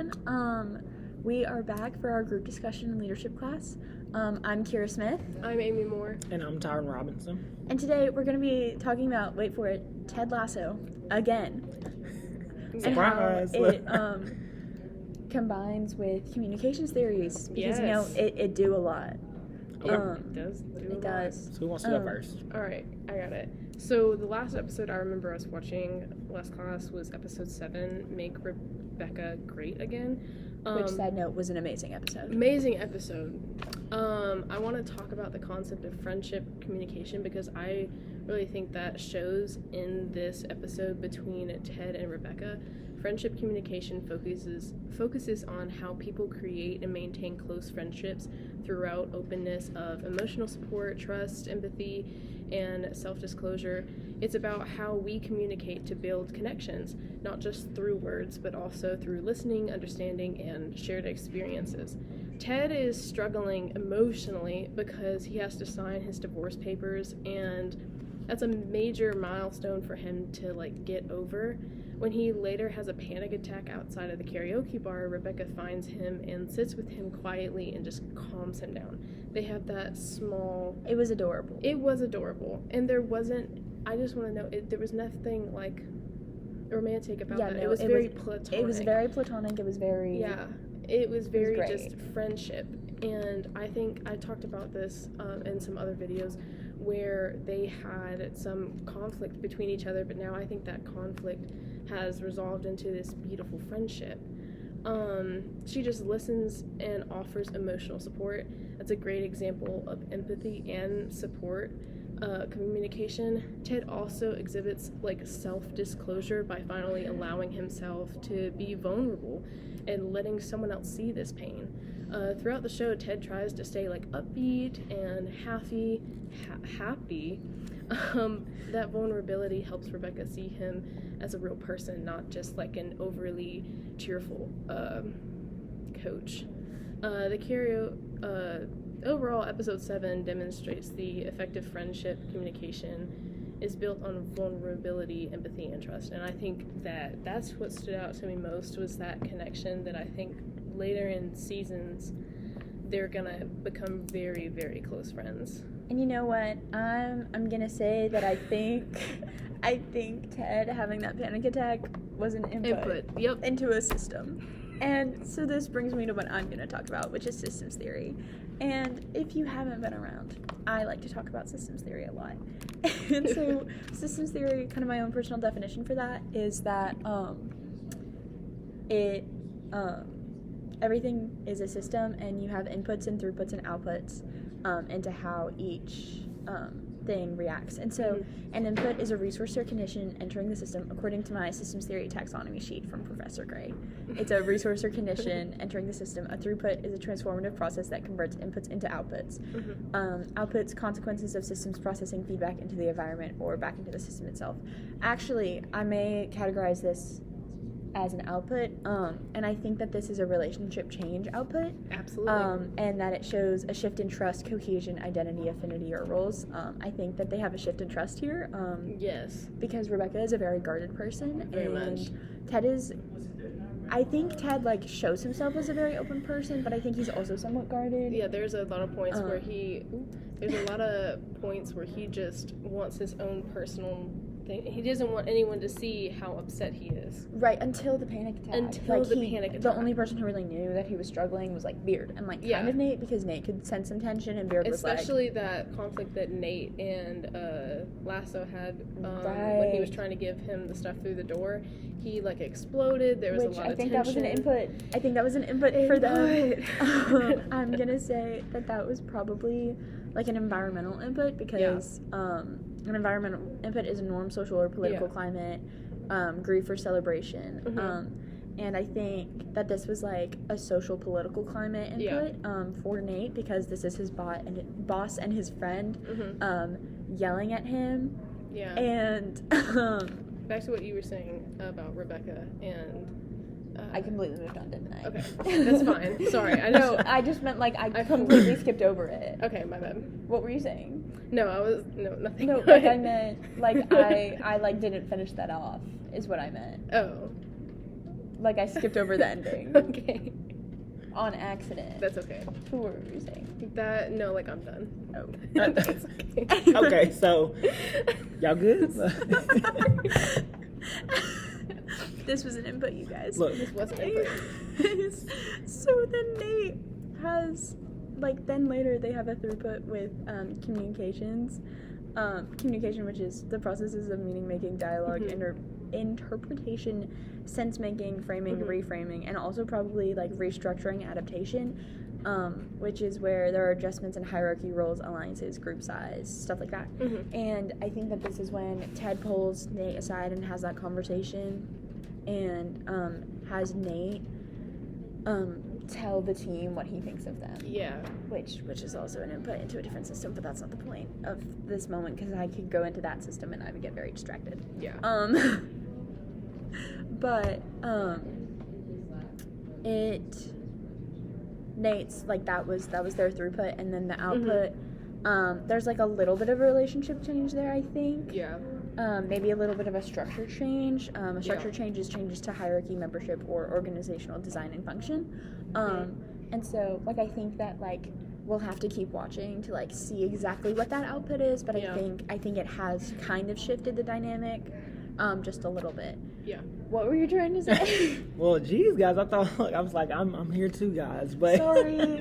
everyone. We are back for our group discussion and leadership class. I'm Kira Smith. I'm Amy Moore. And I'm Tyron Robinson. And today we're going to be talking about, wait for it, Ted Lasso again. Surprise! And how it combines with communications theories because, you know, it do a lot. It does do a lot. Does. So who wants to go first? All right, I got it. So the last episode I remember us watching last class was episode 7, Make Rebecca Great Again. Which, side note, was an amazing episode. Amazing episode. I want to talk about the concept of friendship communication because I really think that shows in this episode between Ted and Rebecca. Friendship communication focuses on how people create and maintain close friendships throughout openness of emotional support, trust, empathy, and self-disclosure. It's about how we communicate to build connections, not just through words, but also through listening, understanding, and shared experiences. Ted is struggling emotionally because he has to sign his divorce papers, and that's a major milestone for him to get over. When he later has a panic attack outside of the karaoke bar, Rebecca finds him and sits with him quietly and just calms him down. They have that small... It was adorable. It was adorable. And there wasn't... I just want to know, there was nothing, romantic about that. No, it was very platonic. It was very platonic. It was very... Yeah. It was very just friendship. And I think I talked about this in some other videos where they had some conflict between each other, but now I think that conflict has resolved into this beautiful friendship. She just listens and offers emotional support. That's a great example of empathy and support communication. Ted also exhibits self-disclosure by finally allowing himself to be vulnerable and letting someone else see this pain. Throughout the show, Ted tries to stay upbeat and happy. That vulnerability helps Rebecca see him as a real person, not just an overly cheerful coach. Overall, episode 7 demonstrates the effective friendship communication is built on vulnerability, empathy, and trust. And I think that's what stood out to me most was that connection that I think later in seasons they're gonna become very, very close friends. And you know what? I'm gonna say that I think Ted having that panic attack was an input into a system. And so this brings me to what I'm gonna talk about, which is systems theory. And if you haven't been around, I like to talk about systems theory a lot. And so systems theory, kind of my own personal definition for that, is that everything is a system, and you have inputs and throughputs and outputs into how each thing reacts. And so an input is a resource or condition entering the system according to my systems theory taxonomy sheet from Professor Gray. It's a resource or condition entering the system. A throughput is a transformative process that converts inputs into outputs. Outputs, consequences of systems processing feedback into the environment or back into the system itself. Actually, I may categorize this as an output, and I think that this is a relationship change output. Absolutely. And that it shows a shift in trust, cohesion, identity, affinity, or roles. I think that they have a shift in trust here. Yes. Because Rebecca is a very guarded person, Very much. Ted is... I think Ted, shows himself as a very open person, but I think he's also somewhat guarded. Yeah, there's a lot of points where he just wants his own personal thing. He doesn't want anyone to see how upset he is. Right, until the panic attack. Panic attack. The only person who really knew that he was struggling was, Beard. And, kind of Nate, because Nate could sense some tension, and Beard was especially that conflict that Nate and Lasso had when he was trying to give him the stuff through the door. He, exploded. There was a lot of tension. I think that was an input for them. I'm gonna say that was probably, an environmental input, because an environmental input is a norm, social or political climate, grief or celebration. And I think that this was a social political climate input for Nate, because this is his boss and his friend yelling at him. Yeah. And back to what you were saying about Rebecca and I completely moved on, didn't I? Okay, that's fine. Sorry, I just meant I completely skipped over it. Okay, my bad. What were you saying? Nothing. No, I meant I didn't finish that off, is what I meant. Oh. like I skipped over the ending Okay. on accident. That's okay. What were you saying? No, like, I'm done. Oh. That's okay. Okay, so y'all good? This was an input, you guys. Look, This wasn't input. So then Nate has, like, then later they have a throughput with communications. Communication, which is the processes of meaning making, dialogue, interpretation, sense making, framing, reframing, and also probably like restructuring, adaptation, which is where there are adjustments in hierarchy, roles, alliances, group size, stuff like that. And I think that this is when Ted pulls Nate aside and has that conversation, and has Nate tell the team what he thinks of them. Yeah. Which is also an input into a different system, but that's not the point of this moment, because I could go into that system and I would get very distracted. Yeah. Nate's, like, that was their throughput, and then the output, there's, like, a little bit of a relationship change there, I think. Yeah. Maybe a little bit of a structure change. A structure change is changes to hierarchy, membership, or organizational design and function. And so, like, I think that, like, we'll have to keep watching to, like, see exactly what that output is, but I think it has kind of shifted the dynamic just a little bit. Yeah. What were you trying to say? Well, geez, guys, I was like, I'm here too, guys. But Sorry.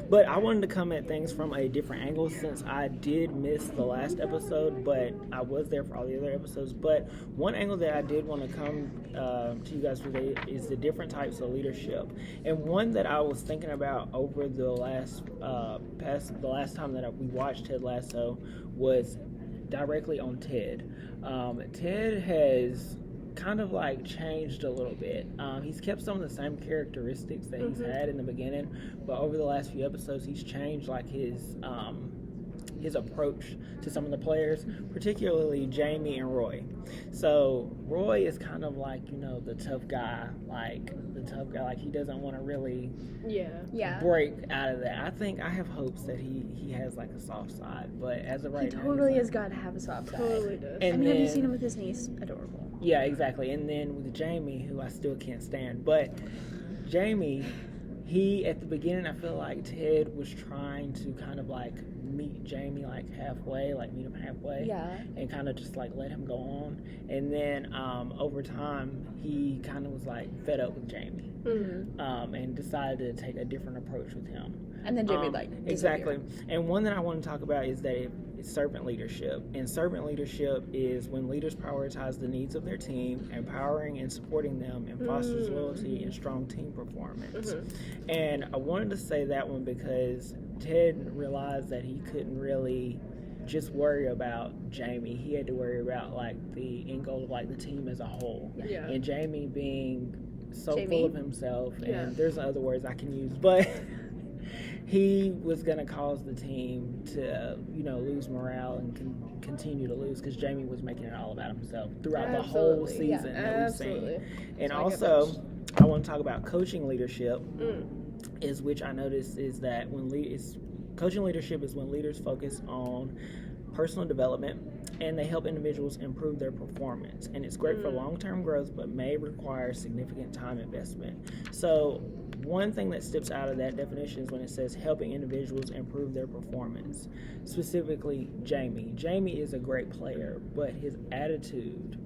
But I wanted to come at things from a different angle, since I did miss the last episode, but I was there for all the other episodes. But one angle that I did want to come to you guys today is the different types of leadership, and one that I was thinking about over the last time that we watched Ted Lasso was directly on Ted. Ted has kind of like changed a little bit. He's kept some of the same characteristics that he's had in the beginning, but over the last few episodes he's changed like his approach to some of the players, particularly Jamie and Roy. So Roy is kind of like, the tough guy, like he doesn't want to really break out of that. I have hopes that he has like a soft side, but as of right now, he totally has got to have a soft side. Totally does. And have you seen him with his niece? Adorable. Yeah, exactly. And then with Jamie, who I still can't stand, but Jamie, at the beginning, I feel like Ted was trying to kind of like meet Jamie like halfway, like meet him halfway, and kind of just like let him go on. And then over time, he kind of was like fed up with Jamie, and decided to take a different approach with him. And then Jamie exactly. And one that I want to talk about is that it's servant leadership. And servant leadership is when leaders prioritize the needs of their team, empowering and supporting them, and fosters loyalty and strong team performance. And I wanted to say that one because Ted realized that he couldn't really just worry about Jamie. He had to worry about like the end goal of like the team as a whole. Yeah. And Jamie being so full of himself, and there's other words I can use, but he was going to cause the team to, lose morale and continue to lose, because Jamie was making it all about himself throughout the whole season that we've seen. And also, I want to talk about coaching leadership, which I noticed is that coaching leadership is when leaders focus on personal development and they help individuals improve their performance. And it's great for long-term growth, but may require significant time investment. So one thing that steps out of that definition is when it says helping individuals improve their performance. Specifically, Jamie. Jamie is a great player, but his attitude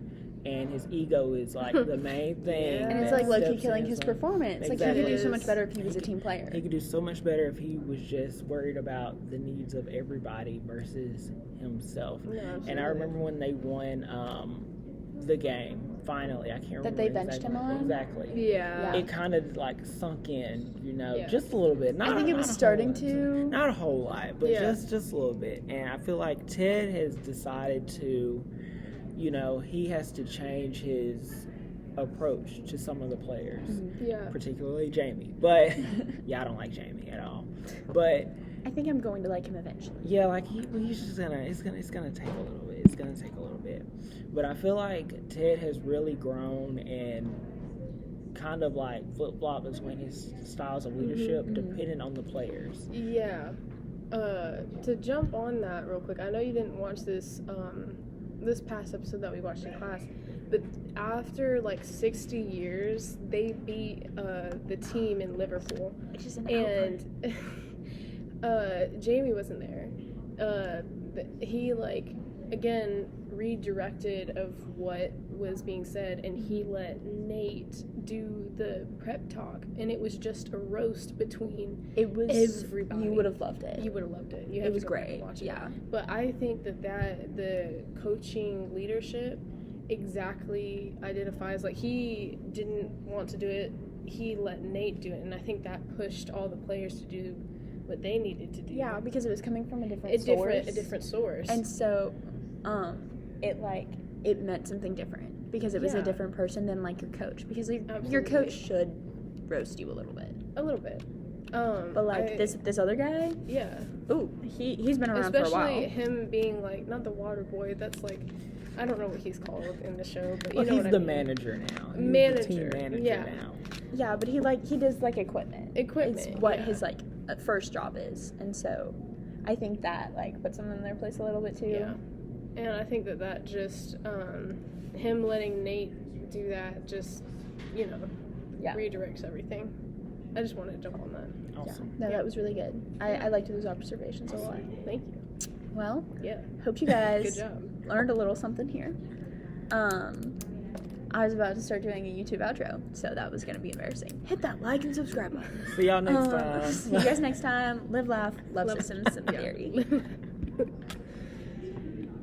and his ego is like the main thing. And it's like low-key killing his performance. Exactly. Like, he could do so much better if he was a team player. He could do so much better if he was just worried about the needs of everybody versus himself. And I remember when they won the game, finally, I can't remember. That they benched him on? Exactly. Yeah. It kind of like sunk in, just a little bit. I think it was starting to. Not a whole lot, but just a little bit. And I feel like Ted has decided to, he has to change his approach to some of the players, particularly Jamie. But I don't like Jamie at all. But I think I'm going to like him eventually. Yeah, like he's just it's gonna take a little bit. It's gonna take a little bit. But I feel like Ted has really grown and kind of like flip-flop between his styles of leadership depending on the players. Yeah. To jump on that real quick, I know you didn't watch this this past episode that we watched in class, But after like 60 years, they beat the team in Liverpool, Which is an and Jamie wasn't there. He like again redirected of what was being said, and he let Nate do the prep talk, and it was just a roast between It was everybody. You would have loved it. You would have loved it. You It have was to go back and great. watch it. Yeah. But I think that the coaching leadership exactly identifies, like, he didn't want to do it. He let Nate do it, and I think that pushed all the players to do what they needed to do. Yeah, because it was coming from a different source. A different source. And so, it meant something different because it was a Yeah. different person than like your coach, because your Absolutely. coach should roast you a little bit. A little bit. But like this other guy, Yeah. ooh, he's been around for a Especially while. him being like, not the water boy, that's like, I don't know what he's called in the show, but you Well, know he's what the I mean. manager now. He's Manager, the team manager yeah. now. Yeah, but he does like equipment. Equipment, It's what yeah. his like first job is, and so I think that like puts him in their place a little bit too. Yeah. And I think that just, him letting Nate do that just, Yeah. redirects everything. I just wanted to jump on that. Awesome. No, that was really good. I liked those observations a lot. Thank you. Well, Yeah. hope you guys Good job. learned a little something here. I was about to start doing a YouTube outro, so that was gonna be embarrassing. Hit that like and subscribe button. See y'all next time. See you guys next time. Live, laugh, love Love- systems and yeah. theory.